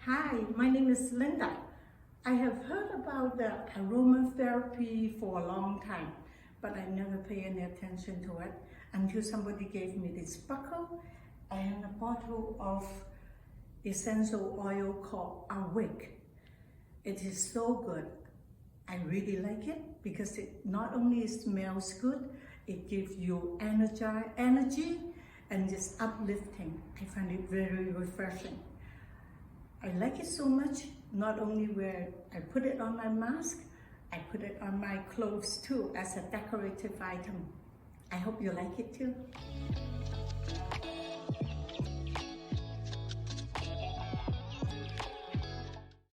Hi, my name is Linda. I have heard about the aromatherapy for a long time, but I never paid any attention to it until somebody gave me this buckle and a bottle of essential oil called Awake. It is so good. I really like it because it not only smells good, it gives you energy and just uplifting. I find it very refreshing. I like it so much, not only where I put it on my mask, I put it on my clothes too as a decorative item. I hope you like it too.